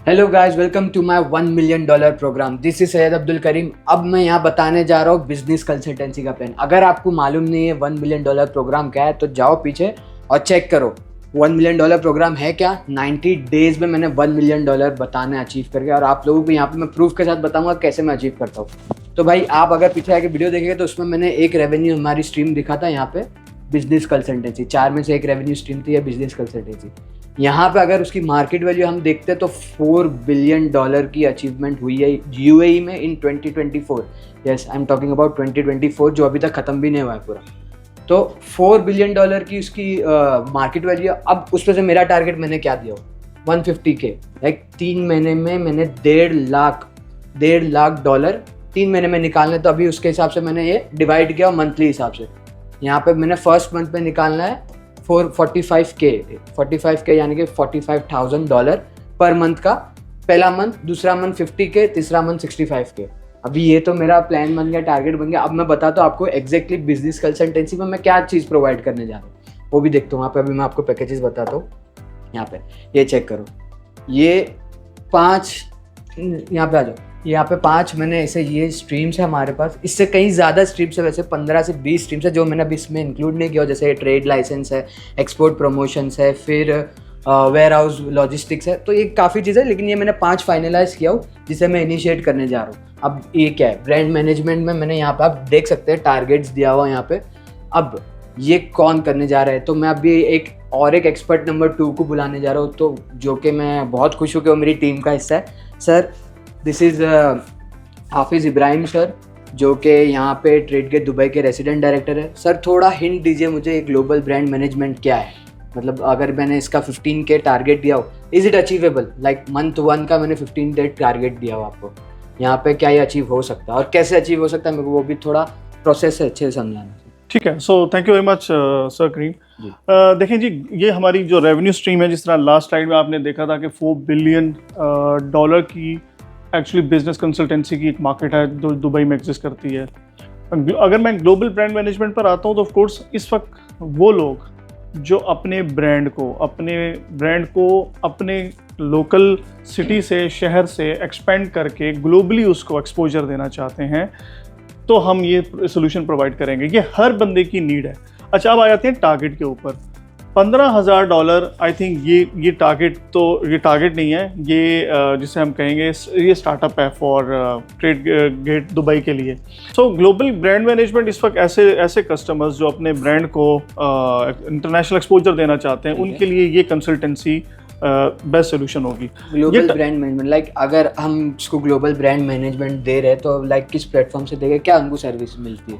Hello guys, welcome to my $1 million program. This is Syed Abdul Karim. अब मैं यहाँ बताने जा रहा हूँ बिजनेस कंसल्टेंसी का प्लान। अगर आपको मालूम नहीं है $1 मिलियन प्रोग्राम क्या है तो जाओ पीछे और चेक करो $1 मिलियन प्रोग्राम है क्या। 90 डेज में मैंने $1 मिलियन बताना अचीव करके, और आप लोगों को यहाँ पे मैं प्रूफ के साथ बताऊंगा कैसे मैं अचीव करता हूँ। तो भाई आप अगर पीछे आके वीडियो देखेंगे तो उसमें मैंने एक रेवेन्यू हमारी स्ट्रीम दिखा था यहाँ पे, बिजनेस कंसल्टेंसी। 4 में से एक रेवेन्यू स्ट्रीम थी बिजनेस कंसल्टेंसी। यहाँ पे अगर उसकी मार्केट वैल्यू हम देखते हैं तो $4 बिलियन की अचीवमेंट हुई है यूएई में इन 2024। Yes, I am talking about 2024 जो अभी तक खत्म भी नहीं हुआ है पूरा। तो $4 बिलियन की उसकी मार्केट वैल्यू। अब उसमें से मेरा टारगेट मैंने क्या दिया, 150K। लाइक 3 महीने में मैंने $1.5 लाख 3 महीने में निकालना है। तो अभी उसके हिसाब से मैंने ये डिवाइड किया मंथली हिसाब से। यहाँ पे मैंने फर्स्ट मंथ में निकालना है 45K यानी कि $45,000 पर मंथ का। पहला मंथ, दूसरा मंथ 50K, तीसरा मंथ 65K। अभी ये तो मेरा प्लान बन गया, टारगेट बन गया। अब मैं बताता हूँ आपको एग्जैक्टली बिजनेस कंसल्टेंसी में मैं क्या चीज़ प्रोवाइड करने जा रहा हूँ, वो भी देखता हूँ। वहाँ पे अभी मैं आपको पैकेजेस बताता हूँ। यहाँ पे ये चेक करो, ये 5, यहाँ पे आ जाओ। यहाँ पे 5 मैंने ऐसे ये स्ट्रीम्स है हमारे पास। इससे कहीं ज़्यादा स्ट्रीम्स है, वैसे 15 से 20 स्ट्रीम्स है जो मैंने अभी इसमें इंक्लूड नहीं किया। जैसे ट्रेड लाइसेंस है, एक्सपोर्ट प्रमोशंस है, फिर वेयर हाउस लॉजिस्टिक्स है। तो ये काफ़ी चीज़ है, लेकिन ये मैंने 5 फाइनलाइज किया हूँ जिसे मैं इनिशिएट करने जा रहा हूँ। अब ये क्या है, ब्रांड मैनेजमेंट में मैंने यहाँ पे आप देख सकते हैं टारगेट्स दिया हुआ यहाँ पे। अब ये कौन करने जा रहा है, तो मैं अभी एक एक्सपर्ट नंबर 2 को बुलाने जा रहा हूँ, तो जो कि मैं बहुत खुश हूँ कि वो मेरी टीम का हिस्सा है। सर, दिस इज़ हाफिज़ इब्राहिम सर, जो कि यहाँ पे ट्रेडगेट दुबई के रेसिडेंट डायरेक्टर है। सर थोड़ा हिंट दीजिए मुझे, ग्लोबल ब्रांड मैनेजमेंट क्या है। मतलब अगर मैंने इसका 15K टारगेट दिया हो, is it achievable? Like month 1 का मैंने 15K टारगेट दिया हो आपको, यहाँ पे क्या ये अचीव हो सकता है और कैसे अचीव हो सकता है, मेरे को वो भी थोड़ा प्रोसेस है अच्छे से समझाना। ठीक है, so thank you very much sir Karim. देखें जी, ये हमारी जो रेवेन्यू स्ट्रीम है, जिस तरह लास्ट स्लाइड में आपने देखा था कि $4 बिलियन की एक्चुअली बिजनेस कंसल्टेंसी की एक मार्केट है जो दुबई में एग्जिस्ट करती है। अगर मैं ग्लोबल ब्रांड मैनेजमेंट पर आता हूँ तो ऑफ कोर्स इस वक्त वो लोग जो अपने ब्रांड को अपने लोकल सिटी से, शहर से एक्सपेंड करके ग्लोबली उसको एक्सपोजर देना चाहते हैं, तो हम ये सोल्यूशन प्रोवाइड करेंगे। ये हर बंदे की नीड है। अच्छा, अब आ जाते हैं टारगेट के ऊपर। $15,000 आई थिंक ये टारगेट नहीं है, ये जिसे हम कहेंगे ये स्टार्टअप है फॉर ट्रेड गेट दुबई के लिए। सो ग्लोबल ब्रांड मैनेजमेंट इस वक्त ऐसे कस्टमर्स जो अपने ब्रांड को इंटरनेशनल एक्सपोजर देना चाहते हैं, उनके लिए ये कंसल्टेंसी बेस्ट सोल्यूशन होगी। ग्लोबल ब्रांड मैनेजमेंट, लाइक अगर हम इसको ग्लोबल ब्रांड मैनेजमेंट दे रहे हैं तो लाइक किस प्लेटफॉर्म से देंगे, क्या उनको सर्विस मिलती है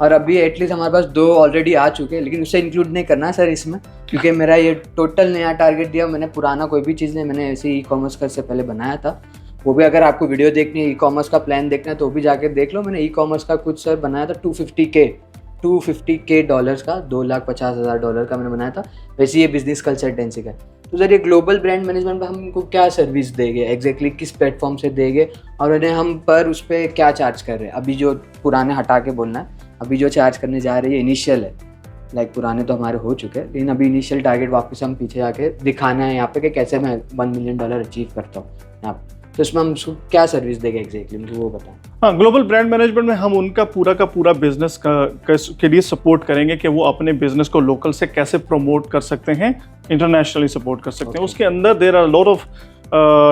और अभी एटलीस्ट हमारे पास 2 ऑलरेडी आ चुके हैं, लेकिन उससे इंक्लूड नहीं करना सर इसमें, क्योंकि मेरा ये टोटल नया टारगेट दिया। मैंने पुराना कोई भी चीज़ नहीं, मैंने ऐसे ई कॉमर्स का इससे पहले बनाया था। वो भी अगर आपको वीडियो देखनी है, ई कॉमर्स का प्लान देखना है तो भी जाके देख लो। मैंने ई कॉमर्स का कुछ सर बनाया था $250K का, $250,000 का मैंने बनाया था। वैसे ये बिजनेस कंसल्टेंसी का। तो सर ये ग्लोबल ब्रांड मैनेजमेंट में हमको क्या सर्विस देंगे, एग्जैक्टली किस प्लेटफॉर्म से देंगे और उन्हें हम पर उस पर क्या चार्ज कर रहे हैं। अभी जो पुराने हटा के बोलना है, अभी जो चार्ज करने जा रहे हैं इनिशियल है। लाइक पुराने तो हमारे हो चुके हैं, लेकिन अभी इनिशियल टारगेट वापस हम पीछे आके दिखाना है यहाँ पे कि कैसे मैं $1 मिलियन अचीव करता हूँ यहाँ पे। तो इसमें हम उसको क्या सर्विस देंगे एग्जैक्टली, मुझे वो बताएं। हाँ, ग्लोबल ब्रांड मैनेजमेंट में हम उनका पूरा बिजनेस के लिए सपोर्ट करेंगे कि वो अपने बिजनेस को लोकल से कैसे प्रमोट कर सकते हैं, इंटरनेशनली सपोर्ट कर सकते हैं। उसके अंदर there are lot of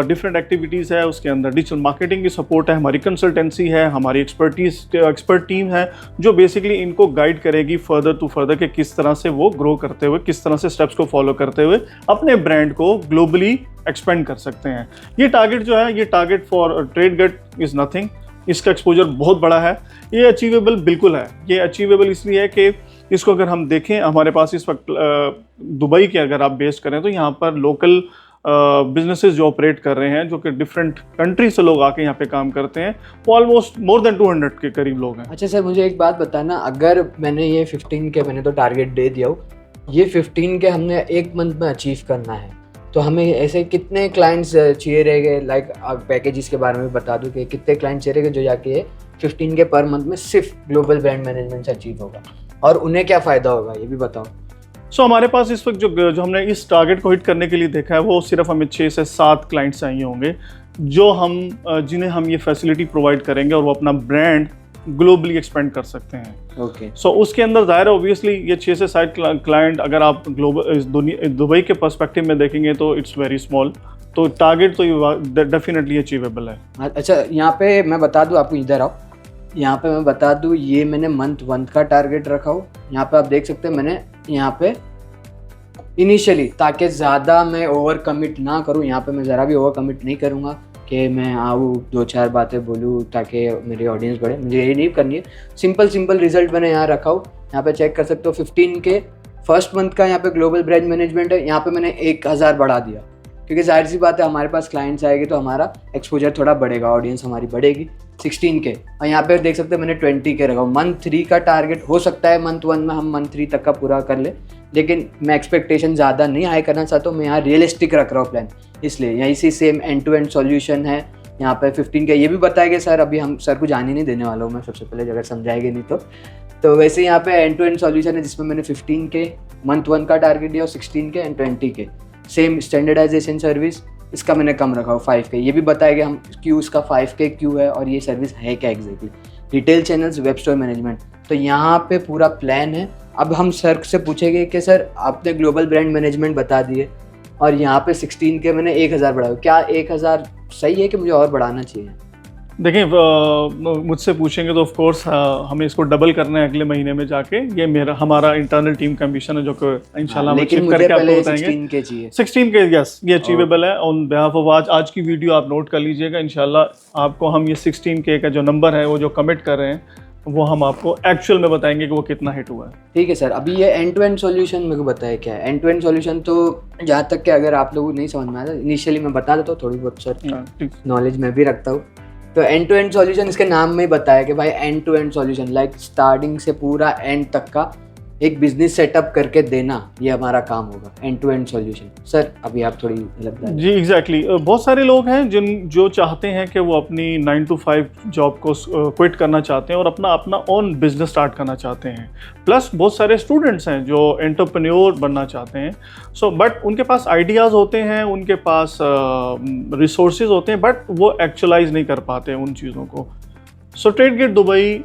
different activities है। उसके अंदर डिजिटल मार्केटिंग की सपोर्ट है, हमारी कंसल्टेंसी है, हमारी एक्सपर्ट टीम है जो बेसिकली इनको गाइड करेगी फर्दर कि किस तरह से वो ग्रो करते हुए, किस तरह से स्टेप्स को फॉलो करते हुए अपने ब्रांड को ग्लोबली एक्सपेंड कर सकते हैं। ये टारगेट जो है, ये टारगेट फॉर ट्रेडगेट इज़ नथिंग। इसका एक्सपोजर बहुत बड़ा है। ये अचीवेबल बिल्कुल है। ये अचीवेबल इसलिए है कि इसको अगर हम देखें, हमारे पास इस वक्त दुबई के अगर आप बेस करें तो यहाँ पर लोकल बिजनेसेस जो ऑपरेट कर रहे हैं, जो कि डिफरेंट कंट्री से लोग आके यहाँ पे काम करते हैं, वो ऑलमोस्ट मोर देन 200 के करीब लोग हैं। अच्छा सर, मुझे एक बात बताना, अगर मैंने ये 15K मैंने तो टारगेट दे दिया हो, ये 15K हमने एक मंथ में अचीव करना है, तो हमें ऐसे कितने क्लाइंट्स चाहिए रहेंगे? लाइक पैकेजेस के बारे में बता दूं कि कितने क्लाइंट्स चाहिए रहेंगे जो जाके 15K पर मंथ में सिर्फ ग्लोबल ब्रांड मैनेजमेंट से अचीव होगा, और उन्हें क्या फ़ायदा होगा ये भी बताओ। सो हमारे पास इस वक्त जो हमने इस टारगेट को हिट करने के लिए देखा है वो सिर्फ हमें 6 से 7 क्लाइंट्स चाहिए होंगे जो जिन्हें हम ये फैसिलिटी प्रोवाइड करेंगे और वो अपना ब्रांड ग्लोबली एक्सपेंड कर सकते हैं। ओके। सो उसके अंदर ज़ाहिर है ऑब्वियसली ये 6 से 7 क्लाइंट अगर आप ग्लोबल दुबई के पर्सपेक्टिव में देखेंगे तो इट्स वेरी स्मॉल, तो टारगेट तो डेफिनेटली अचीवेबल है। अच्छा, यहाँ पे मैं बता दूँ आपको, इधर आओ, यहाँ पे मैं बता दूँ, ये मैंने मंथ 1 का टारगेट रखा हो। यहाँ पे आप देख सकते हैं मैंने यहाँ पे इनिशियली, ताकि ज़्यादा मैं ओवर कमिट ना करूँ, यहाँ पे मैं ज़रा भी ओवर कमिट नहीं करूँगा कि मैं आऊँ 2-4 बातें बोलूँ ताकि मेरी ऑडियंस बढ़े, मुझे ये नहीं करनी है। सिंपल रिजल्ट मैंने यहाँ रखा हो, यहाँ पे चेक कर सकते हो। 15 के फर्स्ट मंथ का यहाँ पे ग्लोबल ब्रांड मैनेजमेंट है, यहाँ पे मैंने 1000 बढ़ा दिया, क्योंकि जाहिर सी बात है हमारे पास क्लाइंट्स आएंगे तो हमारा एक्सपोजर थोड़ा बढ़ेगा, ऑडियंस हमारी बढ़ेगी। 16 के, और यहाँ पे देख सकते हैं मैंने 20 के रखा। मंथ 3 का टारगेट हो सकता है मंथ 1 में हम मंथ 3 तक का पूरा कर ले, लेकिन मैं एक्सपेक्टेशन ज़्यादा नहीं हाई करना चाहता हूँ, मैं यहाँ रियलिस्टिक रख रहा हूँ प्लान, इसलिए यहीं से same end to end solution है। यहाँ पे 15 के ये भी बताएंगे सर, अभी हम सर को जाने नहीं देने वाला हूँ मैं, सबसे पहले अगर समझाएंगे नहीं तो वैसे यहाँ पे एंड टू एंड सॉल्यूशन है जिसमें मैंने 15 के मंथ 1 का टारगेट दिया और 16 के एंड 20 के। सेम स्टैंडर्डाइजेशन सर्विस, इसका मैंने कम रखा हो 5 के, ये भी बताएगा हम क्यों इसका 5 के क्यों है और ये सर्विस है क्या exactly. Retail channels, web store management, तो यहाँ पे पूरा प्लान है। अब हम सर से पूछेंगे कि सर आपने ग्लोबल ब्रांड मैनेजमेंट बता दिए और यहाँ पे 16 के मैंने 1000 बढ़ाया, क्या 1000 सही है कि मुझे और बढ़ाना चाहिए? देखिए मुझसे पूछेंगे तो ऑफ कोर्स हमें इसको डबल करना है अगले महीने में जाके, ये हमारा इंटरनल टीम का मिशन है जो कि इंशाल्लाह हम अचीव करके आपको बताएंगे। 16 के यस, ये अचीवेबल है ऑन बिहाफ ऑफ आज की वीडियो आप नोट कर लीजिएगा। इंशाल्लाह आपको हम ये 16 के का जो नंबर है वो जो कमिट कर रहे हैं वो हम आपको एक्चुअल में बताएंगे कि वो कितना हिट हुआ है। ठीक है सर, अभी ये एंड टू एंड सॉल्यूशन मेरे को बताया क्या है। एंड टू एंड सॉल्यूशन तो जहाँ तक कि अगर आप लोगों को नहीं समझ में आया, इनिशियली मैं बता देता हूँ, थोड़ी बहुत सर नॉलेज मैं भी रखता हूँ। तो एंड टू एंड सॉल्यूशन इसके नाम में ही बताया कि भाई end to end solution, like starting से पूरा एंड तक का एक बिजनेस सेटअप करके देना, ये हमारा काम होगा, end to end solution. Sir अभी आप थोड़ी लगता है। जी एग्जैक्टली बहुत सारे लोग हैं जो चाहते हैं कि वो अपनी 9 to 5 जॉब को क्विट करना चाहते हैं और अपना ओन बिजनेस स्टार्ट करना चाहते हैं। प्लस बहुत सारे स्टूडेंट्स हैं जो एंटरप्रेन्योर बनना चाहते हैं। सो बट उनके पास आइडियाज़ होते हैं, उनके पास रिसोर्सेज होते हैं, बट वो एक्चुअलाइज नहीं कर पाते उन चीज़ों को। सो ट्रेडगेट दुबई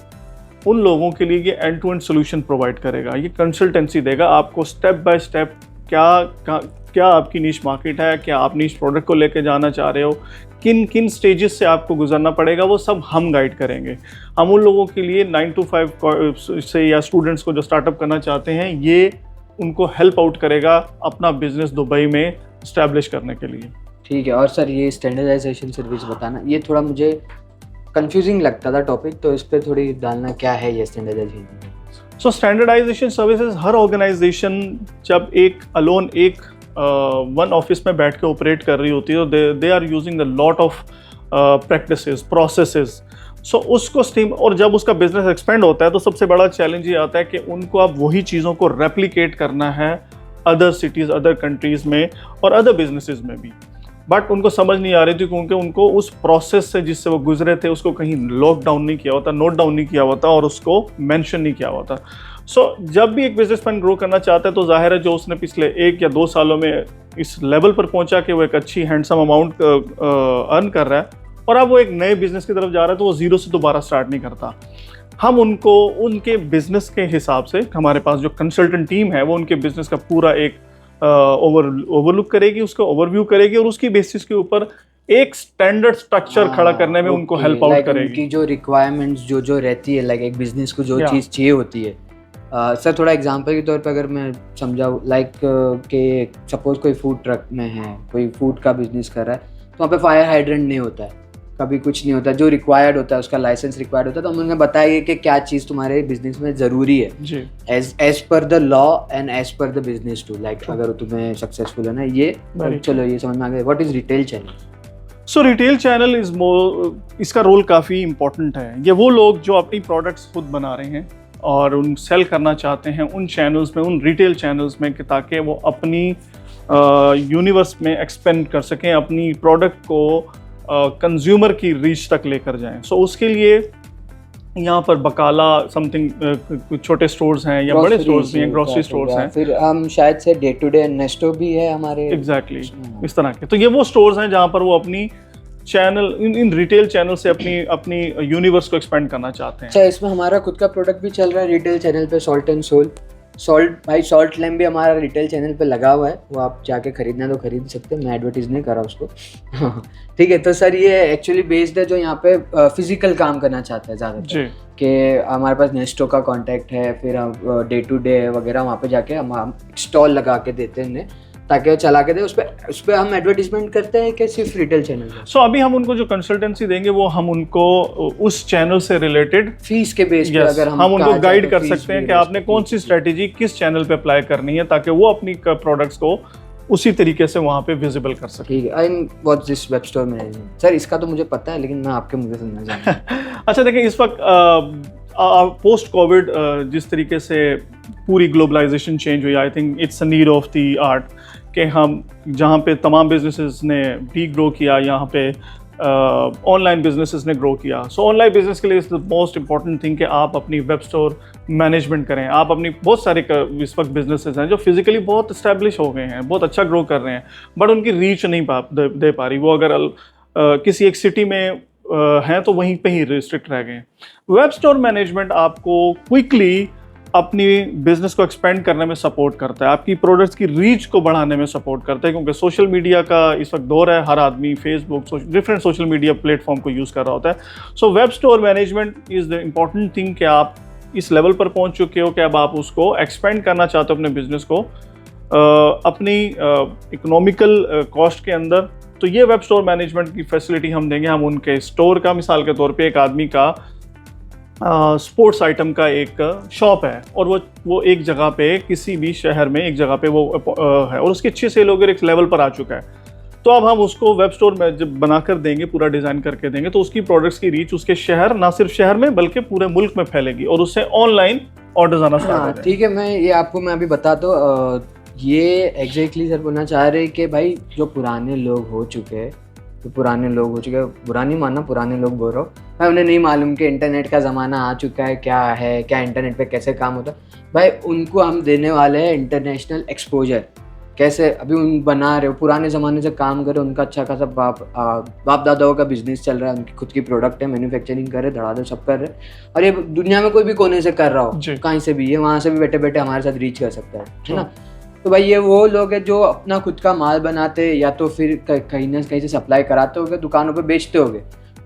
उन लोगों के लिए ये end to end solution provide करेगा, ये कंसल्टेंसी देगा आपको स्टेप बाय स्टेप। क्या आपकी नीश मार्केट है, क्या आप नीश प्रोडक्ट को लेके जाना चाह रहे हो, किन किन स्टेजेस से आपको गुजरना पड़ेगा, वो सब हम गाइड करेंगे। हम उन लोगों के लिए 9 to 5 से या स्टूडेंट्स को जो स्टार्टअप करना चाहते हैं, ये उनको हेल्प आउट करेगा अपना बिजनेस दुबई में इस्टेब्लिश करने के लिए। ठीक है। और सर ये स्टैंडर्डाइजेशन सर्विस बताना, ये थोड़ा मुझे कंफ्यूजिंग लगता था टॉपिक, तो इस पर थोड़ी डालना क्या है ये स्टैंडर्डाइजेशन। सो स्टैंडर्डाइजेशन सर्विसेज, हर ऑर्गेनाइजेशन जब एक वन ऑफिस में बैठ के ऑपरेट कर रही होती है तो they are using the lot of practices, processes. So उसको स्टीम, और जब उसका बिजनेस एक्सपेंड होता है तो सबसे बड़ा चैलेंज ये आता है कि उनको अब वही चीज़ों को रेप्लिकेट करना है अदर सिटीज़, अदर कंट्रीज़ में और अदर बिजनेसेस में भी। बट उनको समझ नहीं आ रही थी क्योंकि उनको उस प्रोसेस से जिससे वो गुजरे थे उसको कहीं लॉक डाउन नहीं किया होता, नोट डाउन नहीं किया होता और उसको मेंशन नहीं किया होता। सो जब भी एक बिजनेसमैन ग्रो करना चाहता है तो जाहिर है जो उसने पिछले 1 या 2 सालों में इस लेवल पर पहुंचा कि वो एक अच्छी हैंडसम अमाउंट अर्न कर रहा है और अब वो एक नए बिजनेस की तरफ जा रहा है, तो वो जीरो से दोबारा स्टार्ट नहीं करता। हम उनको उनके बिजनेस के हिसाब से, हमारे पास जो कंसल्टेंट टीम है वो उनके बिजनेस का पूरा एक ओवरलुक करेगी, उसको ओवरव्यू करेगी और उसकी बेसिस के ऊपर एक स्टैंडर्ड स्ट्रक्चर खड़ा करने में उनको हेल्प आउट करेगी। उनकी जो रिक्वायरमेंट्स जो रहती है, लाइक एक बिजनेस को जो चीज़ चाहिए होती है। सर थोड़ा एग्जांपल के तौर पे अगर मैं समझाऊँ, लाइक कि सपोज कोई फूड ट्रक में है, कोई फूड का बिजनेस कर रहा है, तो वहाँ पे फायर हाइड्रेंट नहीं होता है, कभी कुछ नहीं होता, जो रिक्वायर्ड होता है उसका लाइसेंस रिक्वायर्ड होता है, तो हम उन्हें बताएंगे कि क्या चीज़ तुम्हारे बिजनेस में ज़रूरी है जी, as per the law and as per the business too. Like अगर तुम्हें सक्सेसफुल है ना ये, चलो ये समझ में आ गया। What is retail channel? So retail channel is more, इसका रोल काफ़ी इंपॉर्टेंट है। ये वो लोग जो अपनी प्रोडक्ट्स खुद बना रहे हैं और उन सेल करना चाहते हैं उन चैनल्स में, उन रिटेल चैनल्स में, कि ताकि वो अपनी यूनिवर्स में एक्सपेंड कर सकें, अपनी प्रोडक्ट को कंज्यूमर की रीच तक लेकर जाएं। सो उसके लिए यहाँ पर बकाला समथिंग कुछ छोटे स्टोर्स हैं या बड़े स्टोर्स भी हैं, ग्रोसरी स्टोर्स हैं, फिर हम शायद से डे टू डे नेस्टो भी है हमारे। एग्जैक्टली इस तरह के। तो ये वो स्टोर्स हैं जहाँ पर वो अपनी चैनल इन रिटेल चैनल से अपनी यूनिवर्स को एक्सपेंड करना चाहते हैं। अच्छा, इसमें हमारा खुद का प्रोडक्ट भी चल रहा है रिटेल चैनल पे, सॉल्ट एंड सोल। सॉल्ट भाई, सॉल्ट लैम्प भी हमारा रिटेल चैनल पे लगा हुआ है, वो आप जाके खरीदना तो खरीद सकते हैं, मैं एडवर्टीज नहीं करा उसको। ठीक है, तो सर ये एक्चुअली बेस्ड है जो यहाँ पे फिजिकल काम करना चाहता है ज़्यादातर, कि हमारे पास नेस्टो का कांटेक्ट है, फिर हम डे टू डे वगैरह वहाँ पे जाके हम स्टॉल लगा के देते हैं उन्हें, ताकि वो चला के दे। उस पर हम एडवर्टीजमेंट करते हैं कि सिर्फ रिटेल चैनल है। सो अभी हम उनको जो कंसल्टेंसी देंगे वो हम उनको उस चैनल से रिलेटेड फीस के बेस पे अगर हम उनको गाइड कर सकते हैं कि आपने कौन सी स्ट्रेटेजी किस चैनल पे अप्लाई करनी है, ताकि वो अपनी प्रोडक्ट्स को उसी तरीके से वहाँ पे विजिबल कर सके। ठीक है, and what's this web store management? Sir इसका तो मुझे पता है, लेकिन मैं आपके मुझे सुनना चाहता हूँ। अच्छा देखिए, इस वक्त पोस्ट कोविड जिस तरीके से पूरी ग्लोबलाइजेशन चेंज हुई, I think it's a need of the art कि हम जहाँ पे तमाम बिजनेसेस ने डी ग्रो किया, यहाँ पे ऑनलाइन बिजनेसेस ने ग्रो किया। सो ऑनलाइन बिजनेस के लिए is the most important thing कि आप अपनी वेब स्टोर मैनेजमेंट करें। आप अपनी बहुत सारे इस वक्त बिजनेसेस हैं जो फिजिकली बहुत इस्टेब्लिश हो गए हैं, बहुत अच्छा ग्रो कर रहे हैं, बट उनकी रीच नहीं दे पा रही। वो अगर किसी एक सिटी में हैं तो वहीं पे ही रिस्ट्रिक्ट रह गए हैं। वेब स्टोर मैनेजमेंट आपको क्विकली अपनी बिजनेस को एक्सपेंड करने में सपोर्ट करता है, आपकी प्रोडक्ट्स की रीच को बढ़ाने में सपोर्ट करता है, क्योंकि सोशल मीडिया का इस वक्त दौर है, हर आदमी Facebook different social media platform को यूज़ कर रहा होता है। So web store management is the important thing कि आप इस लेवल पर पहुंच चुके हो कि अब आप उसको एक्सपेंड करना चाहते हो अपने बिजनेस को अपनी इकोनॉमिकल कॉस्ट के अंदर। तो ये वेब स्टोर मैनेजमेंट की फैसिलिटी हम देंगे। हम उनके स्टोर का, मिसाल के तौर पे एक आदमी का स्पोर्ट्स आइटम का एक शॉप है और वो एक जगह पे, किसी भी शहर में एक जगह पे वो है और उसकी अच्छी सेल वगैरह एक लेवल पर आ चुका है, तो अब हम उसको वेब स्टोर में जब बनाकर देंगे, पूरा डिज़ाइन करके देंगे, तो उसकी प्रोडक्ट्स की रीच उसके शहर, ना सिर्फ शहर में बल्कि पूरे मुल्क में फैलेगी और उससे ऑनलाइन ऑर्डर्स आना स्टार्ट हो जाएंगे। ठीक है, मैं ये आपको मैं अभी बता दूँ, ये एग्जैक्टली सर बोलना चाह रहे हैं कि भाई जो पुराने लोग हो चुके हैं, बुरा नहीं मानना, पुराने लोग बोल रहा हूँ भाई, उन्हें नहीं मालूम कि इंटरनेट का ज़माना आ चुका है, क्या है, क्या इंटरनेट पे कैसे काम होता है। भाई उनको हम देने वाले हैं इंटरनेशनल एक्सपोजर। कैसे अभी उन बना रहे हो, पुराने ज़माने से काम कर रहे हो, उनका अच्छा खासा बाप दादाओं का बिजनेस चल रहा है, उनकी खुद की प्रोडक्ट है, मैन्युफैक्चरिंग कर रहे, धड़ाधड़ सब कर रहे, और ये दुनिया में कोई भी कोने से कर रहा हो, कहीं से भी, ये वहाँ से भी बैठे बैठे हमारे साथ रीच कर सकता है ना। तो भाई ये वो लोग हैं जो अपना खुद का माल बनाते, या तो फिर कहीं ना कहीं से सप्लाई कराते होंगे, दुकानों पे बेचते होंगे,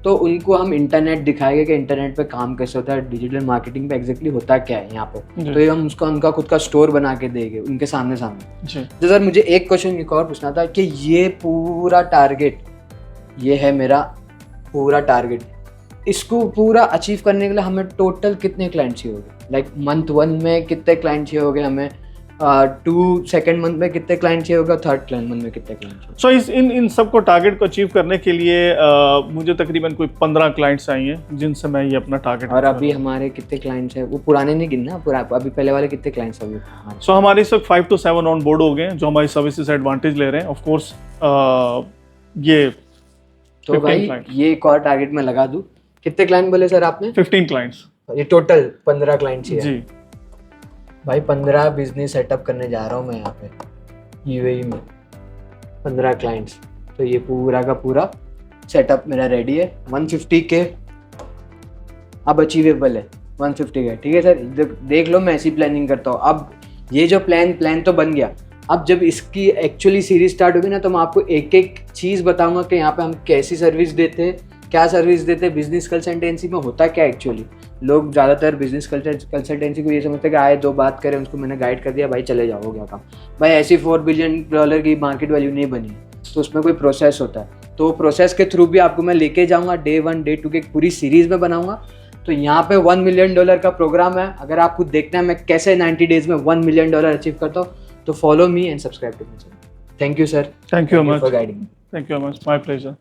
तो उनको हम इंटरनेट दिखाएंगे कि इंटरनेट पे काम कैसे होता है, डिजिटल मार्केटिंग पे एग्जैक्टली होता क्या है यहाँ पे। तो ये हम उसका उनका खुद का स्टोर बना के देंगे उनके सामने। तो सर मुझे एक क्वेश्चन एक और पूछना था कि ये पूरा टारगेट, ये है मेरा पूरा टारगेट, इसको पूरा अचीव करने के लिए हमें टोटल कितने क्लाइंट चाहिए होंगे? लाइक मंथ 1 में कितने क्लाइंट चाहिए होंगे हमें, 2 सेकेंड मंथ में कितने क्लाइंट चाहिए होगा, 3rd मंथ में कितने क्लाइंट चाहिए? सो इन सबको टारगेट को अचीव करने के लिए मुझे तकरीबन कोई 15 क्लाइंट्स चाहिए जिनसे मैं ये अपना टारगेट। और अभी हमारे कितने क्लाइंट्स हैं? वो पुराने नहीं गिनना, अभी पहले वाले कितने क्लाइंट्स अभी? सो हमारे इस वक्त 5 to 7 ऑन बोर्ड हो गए जो हमारी सर्विसेज एडवांटेज ले रहे हैं। ऑफ कोर्स ये तो भाई ये एक और टारगेट मैं लगा दूं, कितने क्लाइंट बोले सर आपने? 15 क्लाइंट्स। ये टोटल 15 क्लाइंट चाहिए जी भाई। 15 बिजनेस सेटअप करने जा रहा हूँ मैं यहाँ पे यूएई में, 15 क्लाइंट्स। तो ये पूरा का पूरा सेटअप मेरा रेडी है। 150K अब अचीवेबल है, 150K। ठीक है सर, देख लो मैं ऐसी प्लानिंग करता हूँ। अब ये जो प्लान तो बन गया, अब जब इसकी एक्चुअली सीरीज स्टार्ट होगी ना, तो मैं आपको एक एक चीज़ बताऊंगा कि यहाँ पे हम कैसी सर्विस देते हैं, क्या सर्विस देते हैं, बिजनेस कंसल्टेंसी में होता क्या एक्चुअली। लोग ज़्यादातर बिजनेस कंसल्टेंसी को ये समझते हैं कि आए 2 बात करें, उसको मैंने गाइड कर दिया, भाई चले जाओ, हो गया काम। भाई ऐसी $4 बिलियन की मार्केट वैल्यू नहीं बनी, तो उसमें कोई प्रोसेस होता है। तो प्रोसेस के थ्रू भी आपको मैं लेके जाऊँगा, Day 1 Day 2 की एक पूरी सीरीज़ में बनाऊँगा। तो यहाँ पे $1 मिलियन का प्रोग्राम है। अगर आपको देखना है मैं कैसे 90 डेज में $1 मिलियन अचीव करता हूँ, तो follow me and subscribe to my channel. Thank you sir, thank you for guiding. Thank you much, my pleasure.